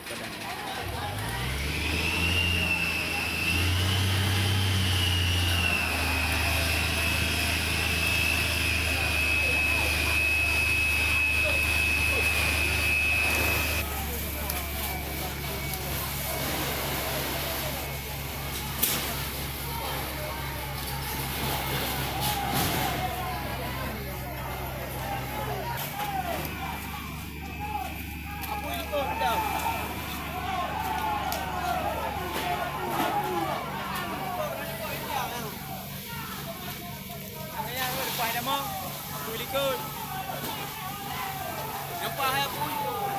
Padang. Apa itu dah? Angkanya depan dah mong. Aku ikut. Nampak hai aku.